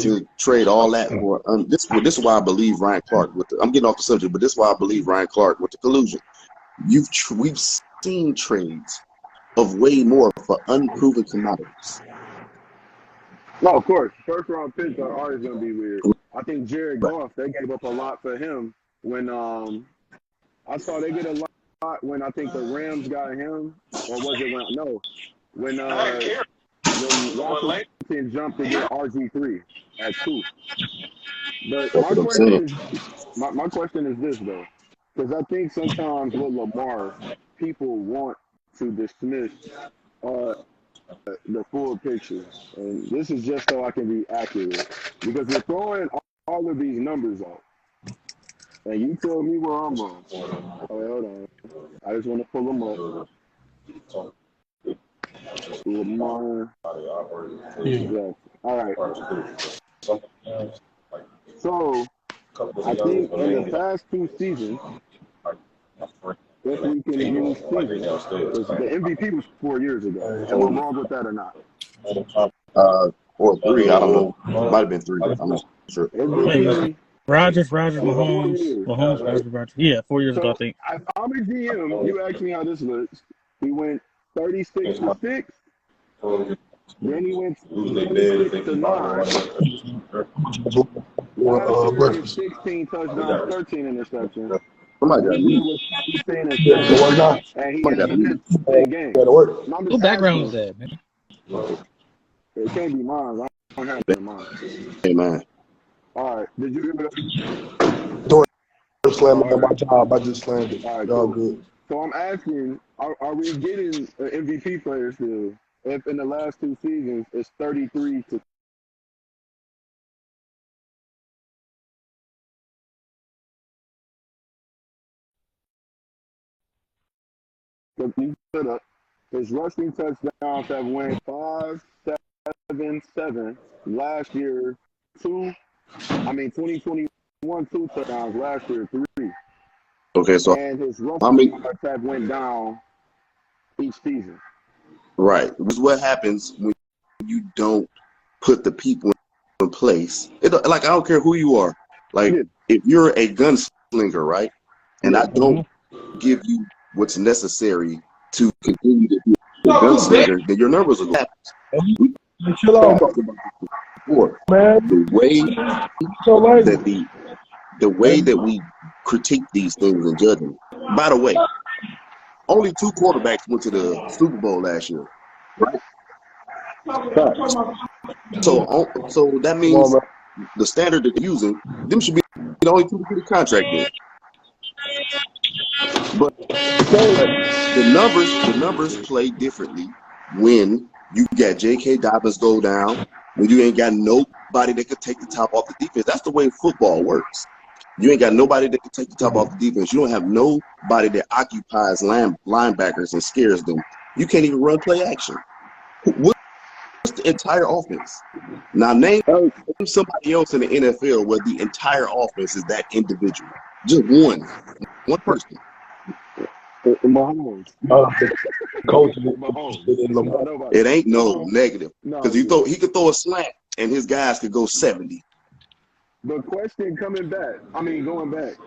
to trade all that for this is why I believe Ryan Clark I'm getting off the subject, but this is why I believe Ryan Clark with the collusion. We've seen trades of way more for unproven commodities. No, of course. First round picks are always gonna be weird. I think Jared Goff, they gave up a lot for him when I saw they get a lot when I think the Rams got him, or was it when Washington jumped to get RG3 at 2. But my question is this though, because I think sometimes with Lamar, people want to dismiss the full picture, and this is just so I can be accurate, because we're throwing all of these numbers out, and you tell me where I'm wrong. Oh, hold on, I just want to pull them up. Lamar. Yeah. All right. So I think in the past 2 seasons, if we can use seasons, the MVP was 4 years ago. Am I wrong with that or not? Or 3, I don't know. It might have been 3. I'm not sure. Rodgers, Mahomes, Rodgers. Yeah, 4 years ago, I think. If I'm a GM, you ask me how this looks. He went 36-6. Then he went 26-9. 16 touchdowns, 13 interceptions. And he had 10 games. What background was that, man? It can't be mine. I don't have it in mine. Hey, man. All right. Did you hear it? Door slamming on my job. I just slammed it. All right, y'all cool. good. So I'm asking, are we getting an MVP player still? If in the last 2 seasons it's 33 to his rushing touchdowns have went 5, 7, 7. Last year, 2021 2 touchdowns. Last year 3. Okay, so and his rushing yards have went down each season. Right. This is what happens when you don't put the people in place. Like, I don't care who you are. Like, if you're a gunslinger, right, and I don't give you what's necessary to continue to be a gunslinger, then your numbers will go up. Chill out, man. The way that we critique these things and judge them. By the way, only 2 quarterbacks went to the Super Bowl last year, right? So that means the standard that they're using, them should be the only 2 to get a contract in. But the numbers play differently when you got J.K. Dobbins go down, when you ain't got nobody that could take the top off the defense. That's the way football works. You ain't got nobody that can take the top off the defense. You don't have nobody that occupies linebackers and scares them. You can't even run play action. What's the entire offense? Now name somebody else in the NFL where the entire offense is that individual. Just one person. Mahomes. Coach. It ain't no negative because he could throw a slant and his guys could go 70. The question going back,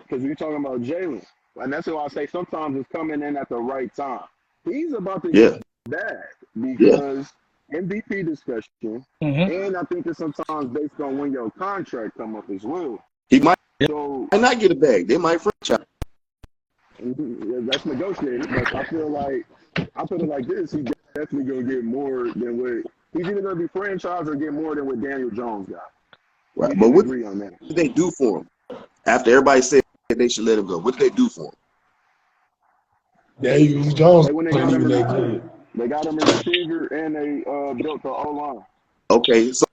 because we're talking about Jalen, and that's why I say sometimes it's coming in at the right time. He's about to get back because MVP discussion, and I think that sometimes based on when your contract come up as well. He might not get it back. They might franchise. That's negotiated, but I feel it like this. He's definitely gonna get more than what he's either gonna be franchised or get more than what Daniel Jones got. Right, but what did they do for him after everybody said they should let him go? What did they do for him? Daniel Jones. They got him a receiver and they built the O-line. Okay, so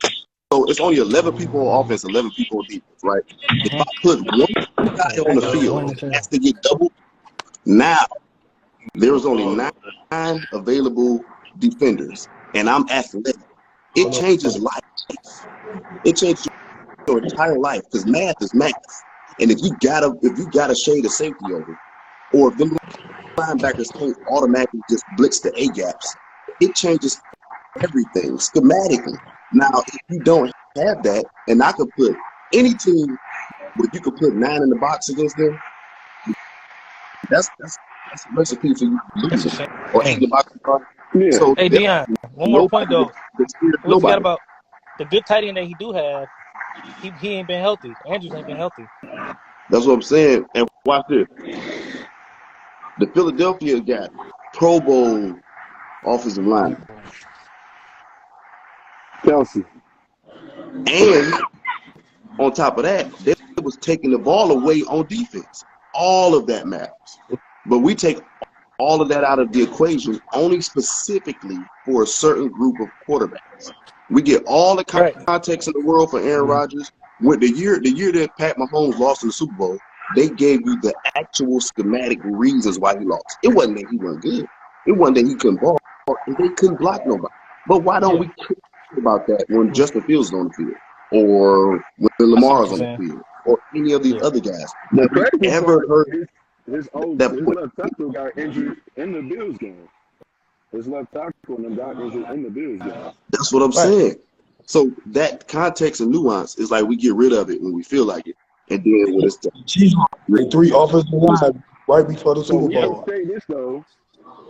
it's only 11 people on offense, 11 people on defense, right? If I put one guy on the field that has to get doubled, now there's only 9 available defenders, and I'm athletic. It changes life. It changes your entire life because math is math. And if you gotta shade a safety over, or if them linebackers can't automatically just blitz the A gaps, it changes everything schematically. Now, if you don't have that, and I could put any team where you could put 9 in the box against them. That's a recipe for you losing or 8 in the box. Yeah. So Hey, Deon, one more point, though. We forgot about the good tight end that he do have. He ain't been healthy. Andrews ain't been healthy. That's what I'm saying. And watch this. The Philadelphia got Pro Bowl offensive line. Kelsey. And on top of that, they was taking the ball away on defense. All of that matters. But we take all of that out of the equation only specifically for a certain group of quarterbacks. We get all the context in the world for Aaron Rodgers. With the year that Pat Mahomes lost in the Super Bowl, they gave you the actual schematic reasons why he lost. It wasn't that he wasn't good. It wasn't that he couldn't ball, and they couldn't block nobody. But why don't we care about that when Justin Fields is on the field, or when Lamar is on the field, or any of these other guys? Have you ever heard his left tackle got injured in the Bills game? His left tackle and got injured in the Bills game. That's what I'm saying. So that context and nuance is like we get rid of it when we feel like it, and then when it's done. Chiefs had 3 offensive line right before the Super Bowl. We can say this though.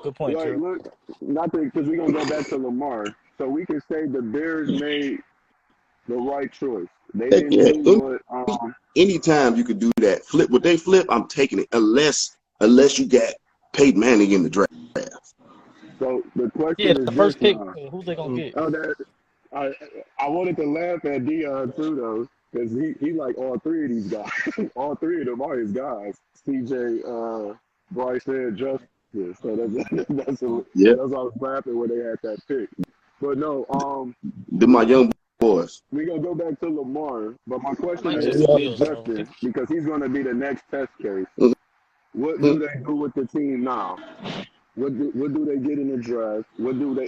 Good point, like, look, not because we're gonna go back to Lamar, so we can say the Bears made the right choice. They didn't do what. Anytime you could do that, flip what they flip, I'm taking it. Unless you got Peyton Manning in the draft. So the question is the first pick. now. Who's they gonna get? I wanted to laugh at Deon too though, because he like all 3 of these guys. All 3 of them are his guys. CJ, Bryce, and Justice. So that's why I was laughing when they had that pick. But no, they're my young boys. We're gonna go back to Lamar, but my question is Justin, because he's gonna be the next test case. What do they do with the team now? What do they get in the draft?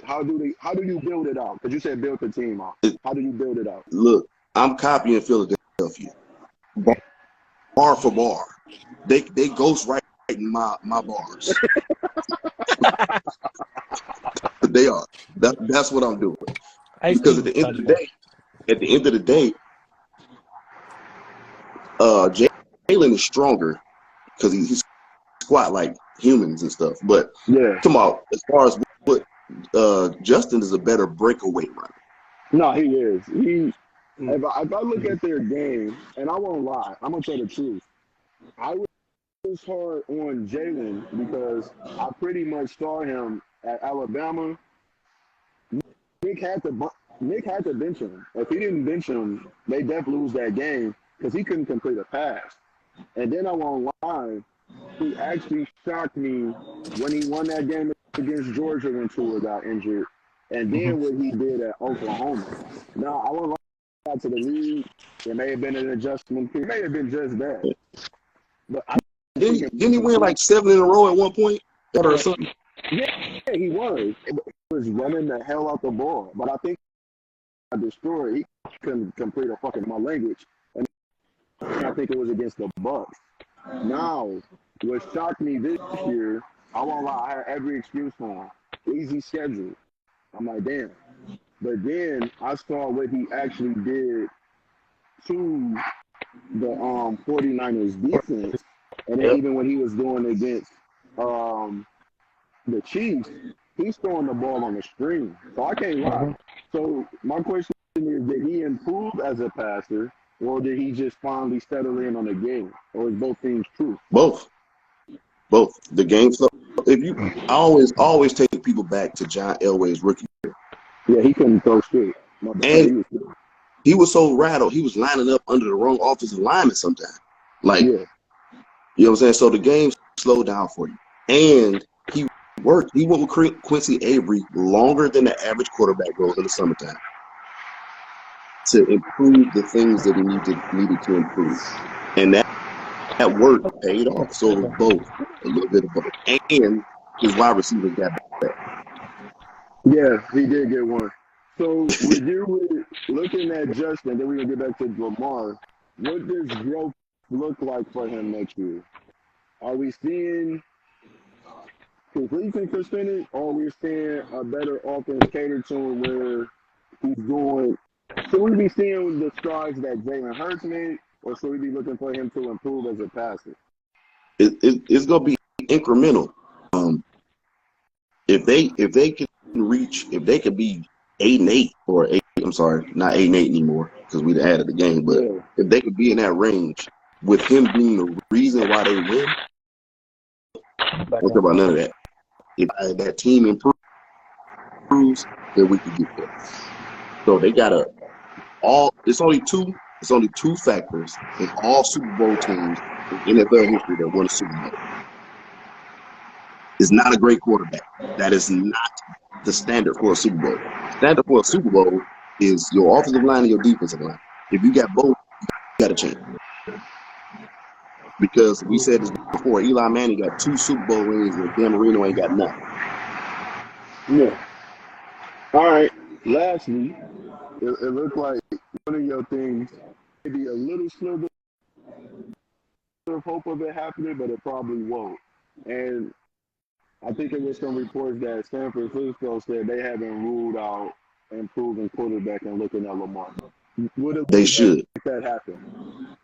How do you build it out? Because you said build the team out. How do you build it out? Look, I'm copying Philadelphia. Bar for bar. They ghost write my bars. They are. That's what I'm doing. Because at the end of the day, Jalen is stronger because he's squat like humans and stuff. But come on, as far as what Justin is a better breakaway runner. No, he is. If I look at their game, and I won't lie, I'm gonna tell the truth. I was hard on Jalen because I pretty much saw him at Alabama. Nick had to bench him. If he didn't bench him, they definitely lose that game because he couldn't complete a pass. And then I won't lie, he actually shocked me when he won that game against Georgia when Tua got injured, and then what he did at Oklahoma. Now, I won't lie to the league. It may have been an adjustment. It may have been just that. But didn't he win like 7 in a row at one point or something? Yeah, he was. He was running the hell out the ball. But I think I destroyed. He couldn't complete a fucking my language. And I think it was against the Bucks. Now, what shocked me this year, I won't lie, I had every excuse for him. Easy schedule. I'm like, damn. But then I saw what he actually did to the 49ers defense. And then even when he was doing against the Chiefs, he's throwing the ball on the string. So I can't lie. So my question is, did he improve as a passer, or did he just finally settle in on the game? Or is both things true? Both. The game flow. I always take people back to John Elway's rookie year. Yeah, he couldn't throw straight. And he was so rattled, he was lining up under the wrong offensive lineman sometimes. Like, you know what I'm saying? So the game slowed down for you. And he worked. He went with Quincy Avery longer than the average quarterback goes in the summertime to improve the things that he needed to improve. And that work paid off. So it was both, a little bit of both. And his wide receivers got back. Yeah, he did get one. So when you were looking at Justin, then we're going to get back to Lamar, what does growth look like for him next year? Are we seeing completion percentage, or are we seeing a better offense catered to him where he's doing should we be seeing the strides that Jalen Hurts made, or should we be looking for him to improve as a passer? It's going to be incremental. If they can be 8-8 or 8, I'm sorry, not 8-8 anymore because we'd added the game, but if they could be in that range with him being the reason why they win, don't care about none of that. If that team improves, then we can get there. So they gotta it's only two factors in all Super Bowl teams in NFL history that won a Super Bowl. It's not a great quarterback. That is not the standard for a Super Bowl. Standard for a Super Bowl is your offensive line and your defensive line. If you got both, you got a chance. Because we said this before, Eli Manning got 2 Super Bowl rings and Dan Marino ain't got nothing. Yeah. All right. Lastly, it looked like one of your things, maybe a little sliver of hope of it happening, but it probably won't. And I think it was some reports that San Francisco said they haven't ruled out improving quarterback and looking at Lamar. They should. Make that happen?